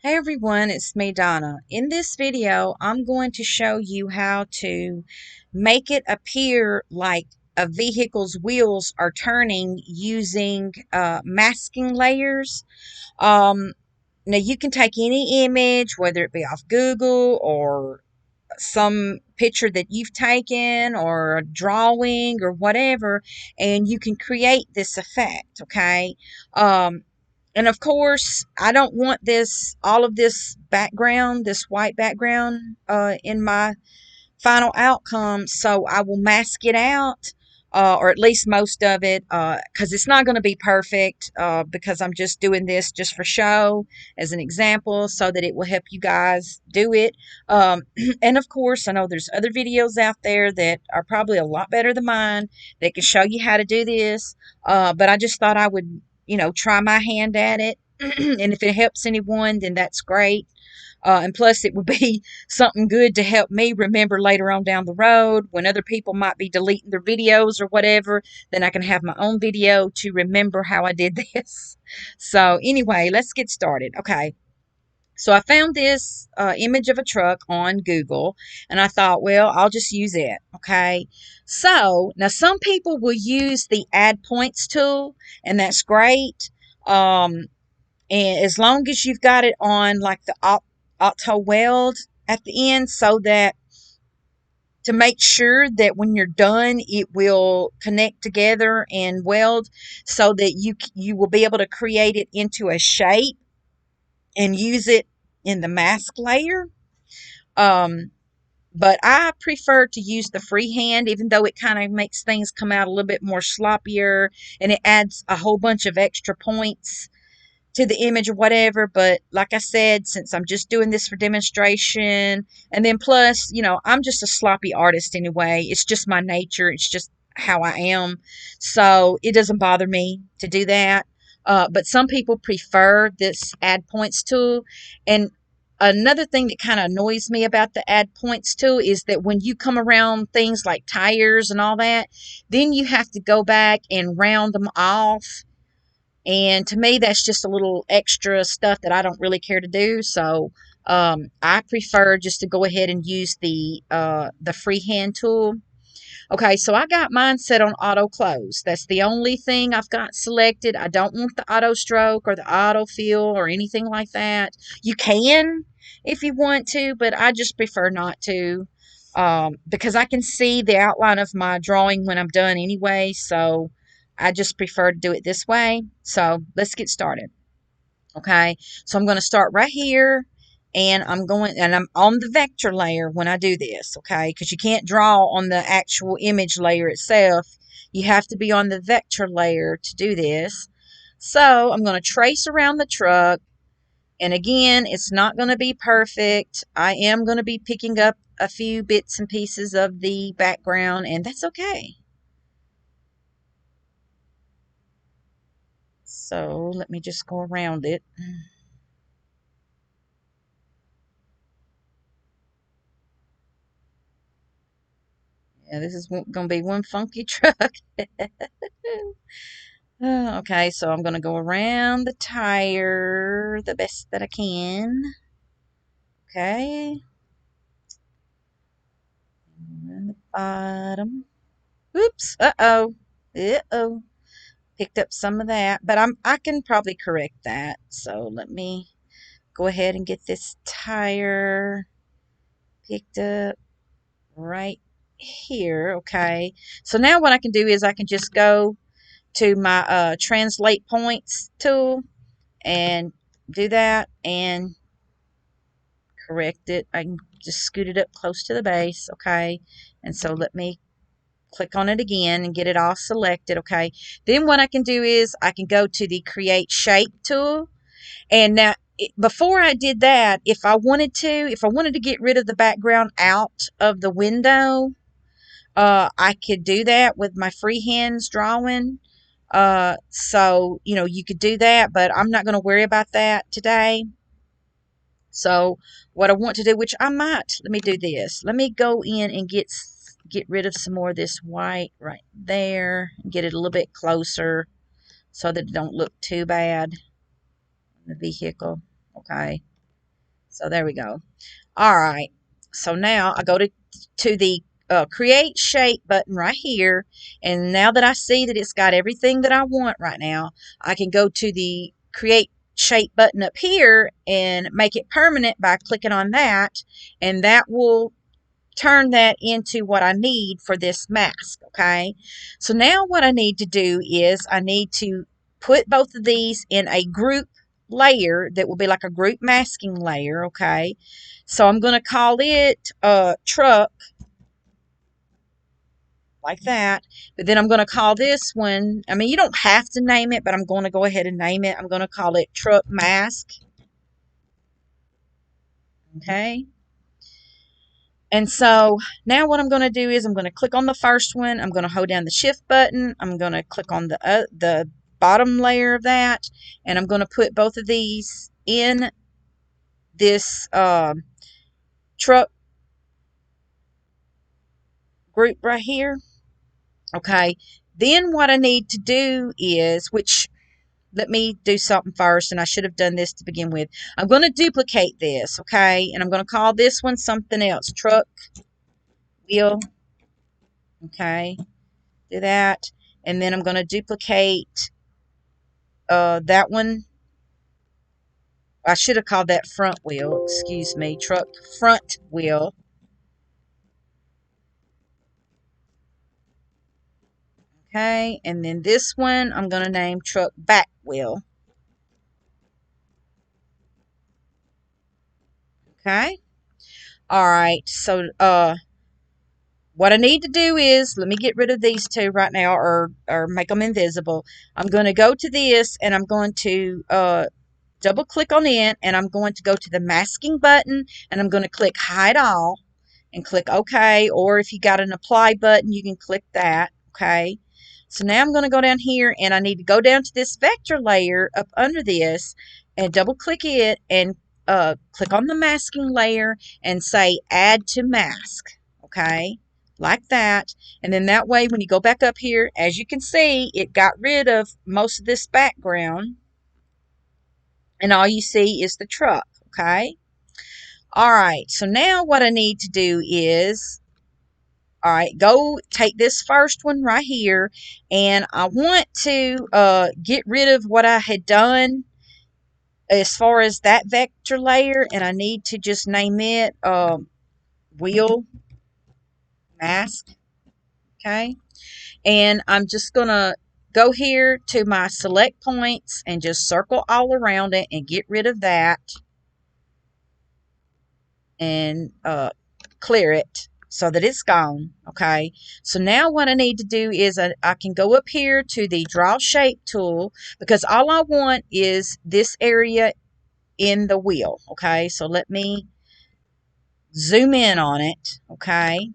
Hey everyone, it's me Donna. In this video, I'm going to show you how to make it appear like a vehicle's wheels are turning using masking layers. Um, Now you can take any image, whether it be off Google or some picture that you've taken or a drawing or whatever, and you can create this effect, okay? Um, and of course, I don't want all of this background, this white background, in my final outcome. So I will mask it out, or at least most of it, because it's not going to be perfect, because I'm just doing this just for show as an example so that it will help you guys do it. Um, and of course, I know there's other videos out there that are probably a lot better than mine that can show you how to do this. But I just thought I would, try my hand at it. And if it helps anyone, then that's great. And plus, it would be something good to help me remember later on down the road when other people might be deleting their videos or whatever. Then I can have my own video to remember how I did this. So, anyway, let's get started. Okay. So I found this image of a truck on Google and I thought, well, I'll just use it. Okay. So now some people will use the add points tool, and that's great. Um, and as long as you've got it on like the auto weld at the end, so that to make sure that when you're done it will connect together and weld, so that you will be able to create it into a shape and use it in the mask layer. um but I prefer to use the freehand, even though it kind of makes things come out a little bit more sloppier and it adds a whole bunch of extra points to the image or whatever. But like I said, since I'm just doing this for demonstration, and then plus, I'm just a sloppy artist anyway. It's just my nature. It's just how I am. So it doesn't bother me to do that. But some people prefer this add points tool. And another thing that kind of annoys me about the add points tool is that when you come around things like tires and all that, then you have to go back and round them off, and to me, that's just a little extra stuff that I don't really care to do. So I prefer just to go ahead and use the freehand tool. Okay, so I got mine set on auto close. That's the only thing I've got selected. I don't want the auto stroke or the auto fill or anything like that. You can if you want to, but I just prefer not to, because I can see the outline of my drawing when I'm done anyway. So I just prefer to do it this way. So let's get started. Okay, so I'm going to start right here, and I'm on the vector layer when I do this. Okay, because you can't draw on the actual image layer itself. You have to be on the vector layer to do this. So I'm going to trace around the truck, and again, it's not going to be perfect. I am going to be picking up a few bits and pieces of the background, and that's okay. So let me just go around it. Yeah, this is going to be one funky truck. Okay, so I'm going to go around the tire the best that I can. Okay. And the bottom. Oops. Uh-oh. Uh-oh. Picked up some of that, but I can probably correct that. So let me go ahead and get this tire picked up right here. Okay. So now what I can do is I can just go to my translate points tool and do that and correct it. I can just scoot it up close to the base. Okay. And so let me click on it again and get it all selected. Okay. Then what I can do is I can go to the create shape tool. And now before I did that, if I wanted to get rid of the background out of the window, I could do that with my freehands drawing. So, you could do that, but I'm not going to worry about that today. So what I want to do, which I might, let me do this. Let me go in and get rid of some more of this white right there and get it a little bit closer so that it don't look too bad in the vehicle. Okay. So there we go. All right. So now I go to the create shape button right here. And now that I see that it's got everything that I want right now, I can go to the create shape button up here and make it permanent by clicking on that. And that will turn that into what I need for this mask. Okay. So now what I need to do is I need to put both of these in a group layer that will be like a group masking layer. Okay. So I'm going to call it truck like that. But then I'm going to call this one, I mean, you don't have to name it, but I'm going to go ahead and name it. I'm going to call it truck mask. Okay. And so now what I'm going to do is I'm going to click on the first one. I'm going to hold down the shift button. I'm going to click on the bottom layer of that. And I'm going to put both of these in this truck group right here. Okay. Then what I need to do is, which let me do something first, and I should have done this to begin with. I'm going to duplicate this, okay? And I'm going to call this one something else. Truck wheel, okay? Do that. And then I'm going to duplicate that one. I should have called that front wheel. Excuse me. Truck front wheel. Okay. And then this one I'm going to name truck back wheel. Okay. All right. So what I need to do is, let me get rid of these two right now, or make them invisible. I'm going to go to this and I'm going to double click on it, and I'm going to go to the masking button, and I'm going to click hide all and click OK. Or if you got an apply button, you can click that. Okay. So now I'm going to go down here, and I need to go down to this vector layer up under this and double click it, and click on the masking layer and say add to mask. Okay. Like that. And then that way, when you go back up here, as you can see, it got rid of most of this background. And all you see is the truck. Okay. All right. So now what I need to do is, all right, go take this first one right here, and I want to get rid of what I had done as far as that vector layer, and I need to just name it wheel mask. Okay. And I'm just going to go here to my select points and just circle all around it and get rid of that and clear it so that it's gone. Okay. So now what I need to do is I can go up here to the draw shape tool, because all I want is this area in the wheel. Okay. So let me zoom in on it. Okay.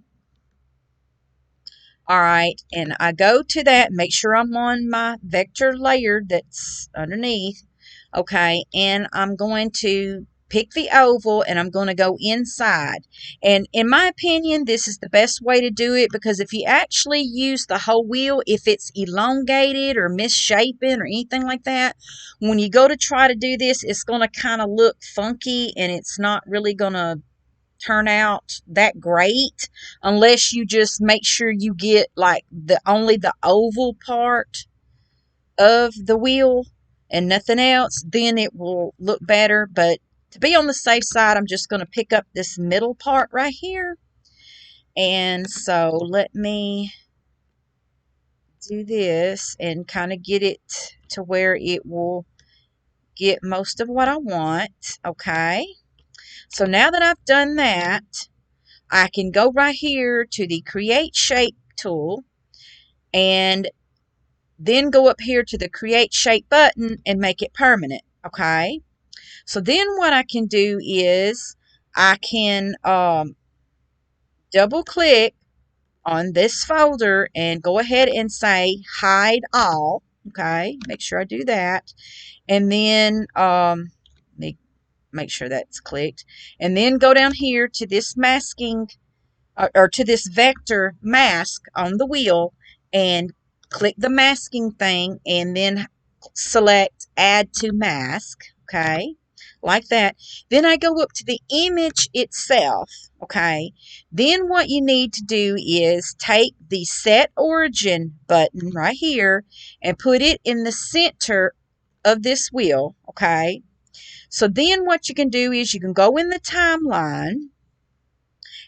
All right, and I go to that, make sure I'm on my vector layer that's underneath. Okay, and I'm going to pick the oval, and I'm going to go inside. And in my opinion, this is the best way to do it, because if you actually use the whole wheel, if it's elongated or misshapen or anything like that, when you go to try to do this, it's going to kind of look funky, and it's not really going to turn out that great unless you just make sure you get like only the oval part of the wheel and nothing else. Then it will look better. But to be on the safe side, I'm just going to pick up this middle part right here. And so let me do this and kind of get it to where it will get most of what I want. Okay. So now that I've done that, I can go right here to the Create Shape tool, and then go up here to the Create Shape button and make it permanent. Okay. So then what I can do is I can double click on this folder and go ahead and say hide all. Okay. Make sure I do that. And then make sure that's clicked. And then go down here to this masking or to this vector mask on the wheel and click the masking thing, and then select add to mask. Okay. like that. Then I go up to the image itself, okay? Then what you need to do is take the Set Origin button right here and put it in the center of this wheel, okay? So then what you can do is you can go in the timeline,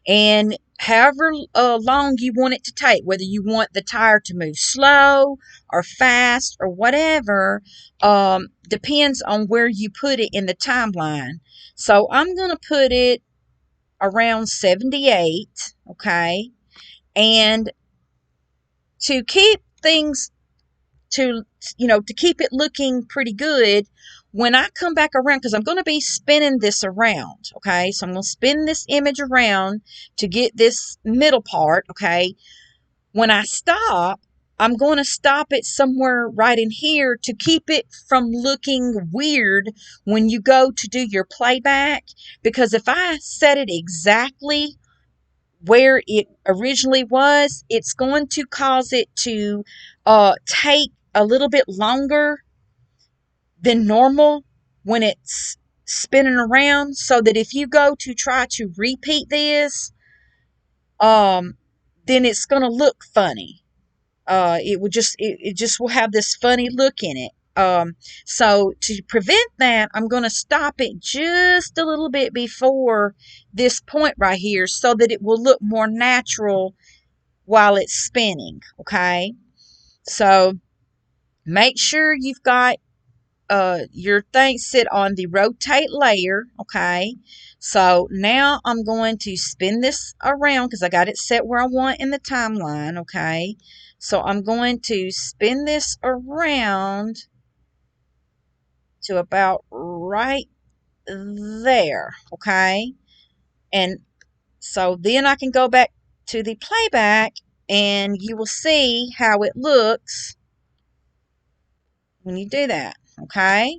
and however long you want it to take, whether you want the tire to move slow or fast or whatever, depends on where you put it in the timeline. So I'm going to put it around 78, okay? And to keep things to keep it looking pretty good, when I come back around, because I'm going to be spinning this around, okay? So I'm going to spin this image around to get this middle part, okay? When I stop, I'm going to stop it somewhere right in here to keep it from looking weird when you go to do your playback. Because if I set it exactly where it originally was, it's going to cause it to take a little bit longer than normal when it's spinning around, so that if you go to try to repeat this, then it's going to look funny. It just will have this funny look in it. So to prevent that, I'm going to stop it just a little bit before this point right here so that it will look more natural while it's spinning, okay? So make sure you've got your thing sit on the rotate layer, okay? So now I'm going to spin this around because I got it set where I want in the timeline, okay? So I'm going to spin this around to about right there, okay? And so then I can go back to the playback and you will see how it looks when you do that, okay?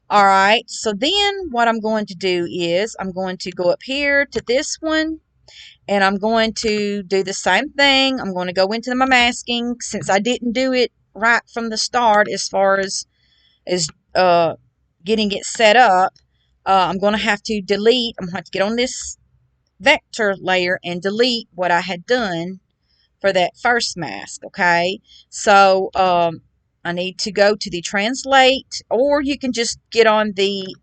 All right, so then what I'm going to do is I'm going to go up here to this one and I'm going to do the same thing. I'm going to go into my masking since I didn't do it right from the start as far as uh, getting it set up. I'm going to have to delete. I'm going to have to get on this vector layer and delete what I had done for that first mask, okay? So I need to go to the translate, or you can just get on the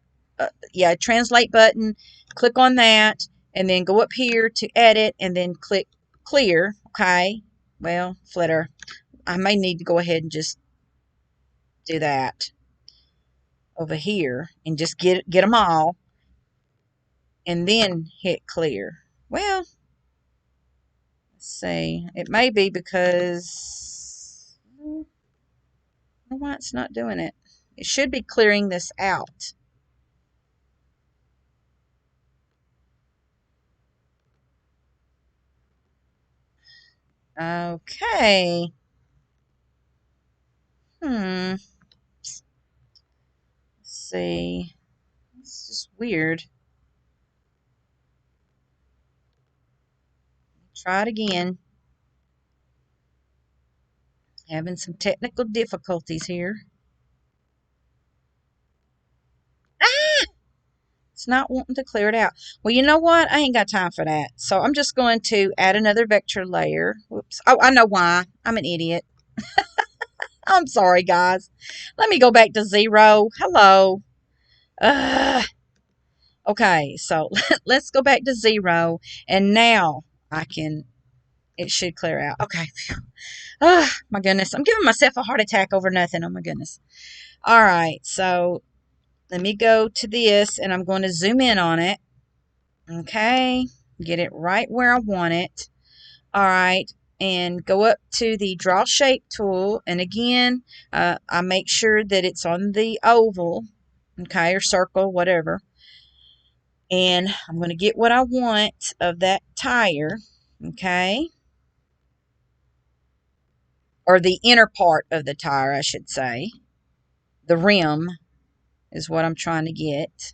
translate button, click on that, and then go up here to edit, and then click clear, okay? Well, flitter. I may need to go ahead and just do that over here and just get them all, and then hit clear. Well, let's see. It may be because I don't know why it's not doing it. It should be clearing this out. Okay. Let's see. It's just weird. Try it again. Having some technical difficulties here. Ah! It's not wanting to clear it out. Well, you know what? I ain't got time for that. So I'm just going to add another vector layer. Whoops. Oh, I know why. I'm an idiot. I'm sorry, guys. Let me go back to 0. Hello. Okay, so let's go back to 0. And now it should clear out. Okay. Oh, my goodness. I'm giving myself a heart attack over nothing. Oh, my goodness. All right, so let me go to this, and I'm going to zoom in on it. Okay, get it right where I want it. All right, and go up to the Draw Shape tool, and again, I make sure that it's on the oval, okay, or circle, whatever. And I'm going to get what I want of that tire, okay, or the inner part of the tire, I should say. The rim is what I'm trying to get,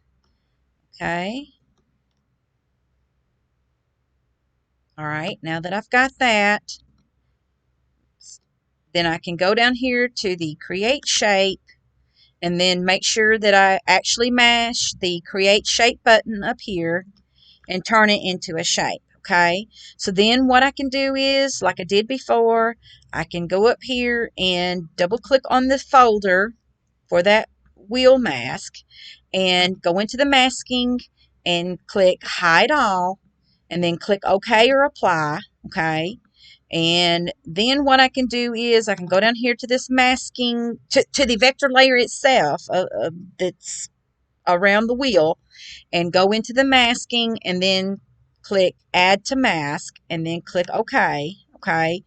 okay. All right, now that I've got that, then I can go down here to the Create Shape, and then make sure that I actually mash the create shape button up here and turn it into a shape. Okay, so then what I can do is, like I did before, I can go up here and double click on the folder for that wheel mask and go into the masking and click hide all and then click OK or apply. Okay, and then what I can do is I can go down here to this masking, to the vector layer itself that's around the wheel, and go into the masking and then click add to mask and then click OK. Okay.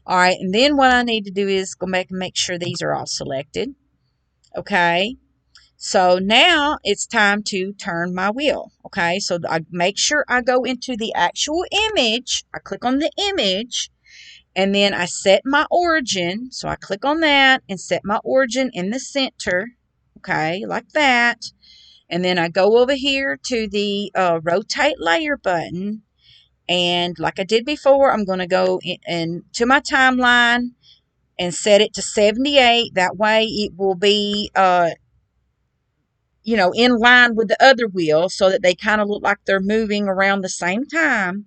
All right. And then what I need to do is go back and make sure these are all selected. Okay. So now it's time to turn my wheel. Okay. So I make sure I go into the actual image. I click on the image and then I set my origin. So I click on that and set my origin in the center. Okay. Like that. And then I go over here to the rotate layer button. And like I did before, I'm going to go to my timeline and set it to 78. That way it will be, in line with the other wheel so that they kind of look like they're moving around the same time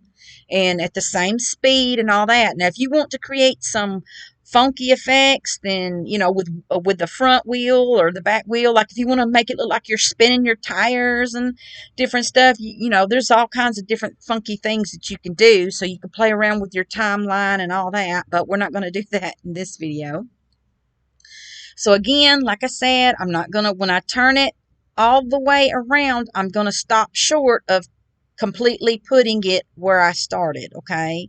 and at the same speed and all that. Now, if you want to create some funky effects, then, with the front wheel or the back wheel, like if you want to make it look like you're spinning your tires and different stuff, there's all kinds of different funky things that you can do. So you can play around with your timeline and all that, but we're not going to do that in this video. So again, like I said, I'm not going to, when I turn it all the way around, I'm going to stop short of completely putting it where I started, okay?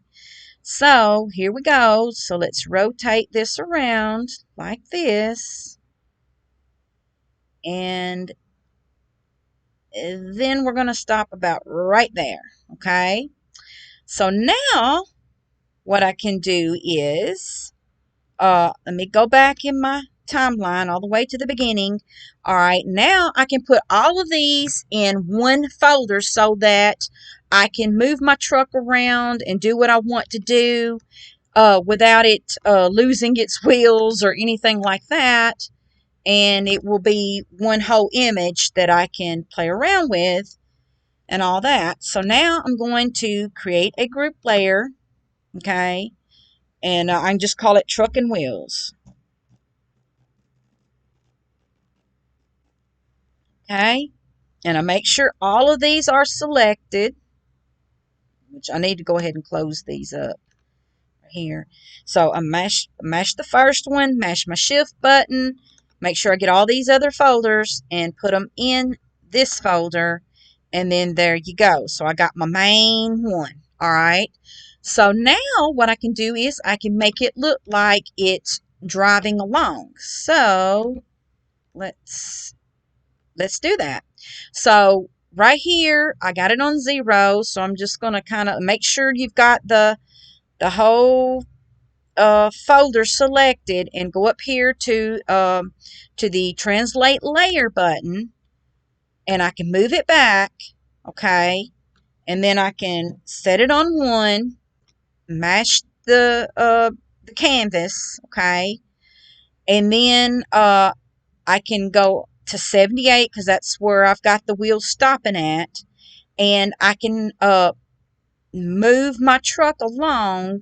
So here we go. So let's rotate this around like this. And then we're going to stop about right there, okay? So now what I can do is, let me go back in my timeline all the way to the beginning. All right, now I can put all of these in one folder so that I can move my truck around and do what I want to do without it losing its wheels or anything like that. And it will be one whole image that I can play around with and all that. So now I'm going to create a group layer, okay? And I can just call it truck and wheels. Okay, and I make sure all of these are selected, which I need to go ahead and close these up here. So I mash the first one, mash my shift button, make sure I get all these other folders and put them in this folder, and then there you go. So I got my main one. All right, so now what I can do is I can make it look like it's driving along. So let's do that. So right here, I got it on 0. So I'm just going to kind of make sure you've got the whole folder selected and go up here to the translate layer button, and I can move it back. Okay. And then I can set it on 1, mash the canvas. Okay. And then I can go to 78 because that's where I've got the wheel stopping at. And I can move my truck along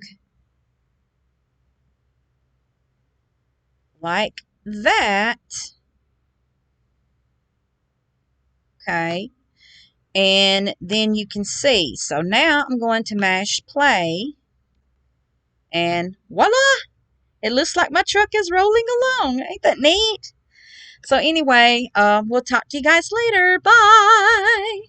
like that. Okay. And then you can see. So now I'm going to mash play. And voila! It looks like my truck is rolling along. Ain't that neat? So anyway, we'll talk to you guys later. Bye!